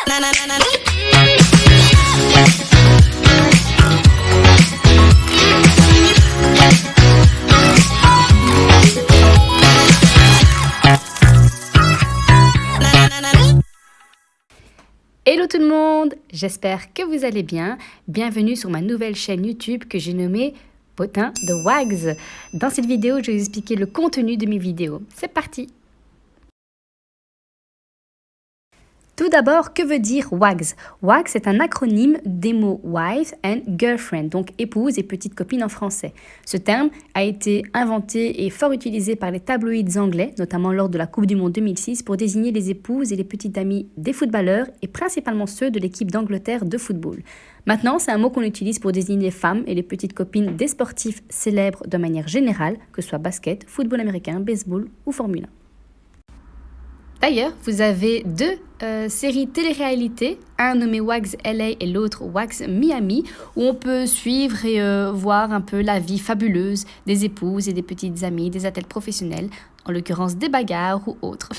Hello tout le monde, j'espère que vous allez bien. Bienvenue sur ma nouvelle chaîne YouTube que j'ai nommée Potin de Wags. Dans cette vidéo, je vais vous expliquer le contenu de mes vidéos. C'est parti! Tout d'abord, que veut dire WAGS? WAGS est un acronyme des mots wife and girlfriend, donc épouse et petite copine en français. Ce terme a été inventé et fort utilisé par les tabloïds anglais, notamment lors de la Coupe du Monde 2006, pour désigner les épouses et les petites amies des footballeurs et principalement ceux de l'équipe d'Angleterre de football. Maintenant, c'est un mot qu'on utilise pour désigner les femmes et les petites copines des sportifs célèbres de manière générale, que ce soit basket, football américain, baseball ou Formule 1. D'ailleurs, vous avez deux séries télé-réalité, un nommé Wags LA et l'autre Wags Miami, où on peut suivre et voir un peu la vie fabuleuse des épouses et des petites amies, des athlètes professionnels, en l'occurrence des bagarres ou autres.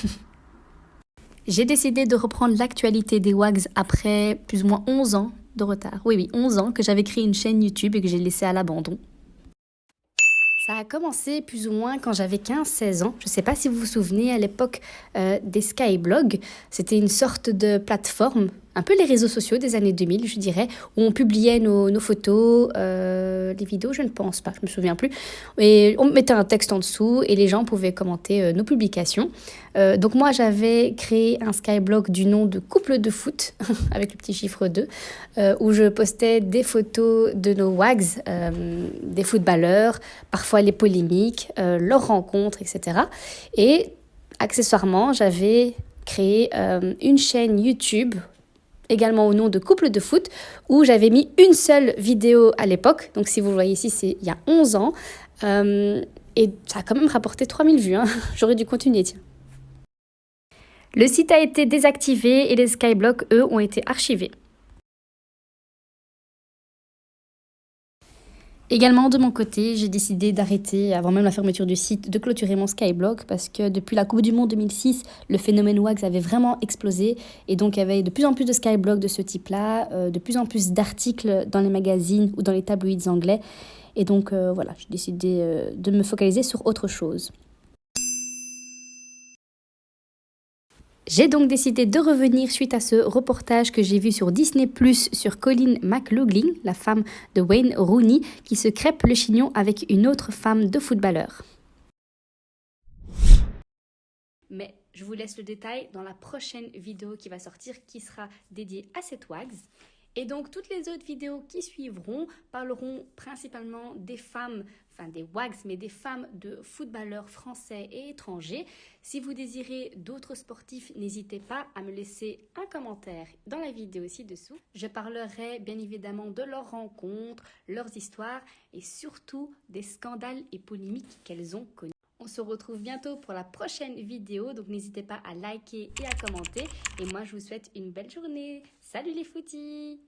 J'ai décidé de reprendre l'actualité des Wags après plus ou moins 11 ans de retard. Oui, 11 ans que j'avais créé une chaîne YouTube et que j'ai laissée à l'abandon. Ça a commencé plus ou moins quand j'avais 15-16 ans. Je ne sais pas si vous vous souvenez, à l'époque des skyblogs, c'était une sorte de plateforme, un peu les réseaux sociaux des années 2000, je dirais, où on publiait nos photos, les vidéos, je ne pense pas, je ne me souviens plus. Et on mettait un texte en dessous et les gens pouvaient commenter nos publications. Donc moi, j'avais créé un skyblog du nom de Couple de foot, avec le petit chiffre 2, où je postais des photos de nos wags, des footballeurs, parfois les polémiques, leurs rencontres, etc. Et accessoirement, j'avais créé une chaîne YouTube, également au nom de Couple de foot, où j'avais mis une seule vidéo à l'époque. Donc si vous le voyez ici, c'est il y a 11 ans. Et ça a quand même rapporté 3000 vues. Hein. J'aurais dû continuer, tiens. Le site a été désactivé et les skyblogs, eux, ont été archivés. Également, de mon côté, j'ai décidé d'arrêter, avant même la fermeture du site, de clôturer mon Skyblog parce que depuis la Coupe du Monde 2006, le phénomène WAGS avait vraiment explosé et donc il y avait de plus en plus de Skyblogs de ce type-là, de plus en plus d'articles dans les magazines ou dans les tabloïds anglais. Et donc voilà, j'ai décidé de me focaliser sur autre chose. J'ai donc décidé de revenir suite à ce reportage que j'ai vu sur Disney+, sur Colleen McLaughlin, la femme de Wayne Rooney, qui se crêpe le chignon avec une autre femme de footballeur. Mais je vous laisse le détail dans la prochaine vidéo qui va sortir, qui sera dédiée à cette WAGS. Et donc, toutes les autres vidéos qui suivront parleront principalement des femmes, enfin des WAGS, mais des femmes de footballeurs français et étrangers. Si vous désirez d'autres sportifs, n'hésitez pas à me laisser un commentaire dans la vidéo ci-dessous. Je parlerai bien évidemment de leurs rencontres, leurs histoires et surtout des scandales et polémiques qu'elles ont connus. On se retrouve bientôt pour la prochaine vidéo, donc n'hésitez pas à liker et à commenter. Et moi, je vous souhaite une belle journée. Salut les footies!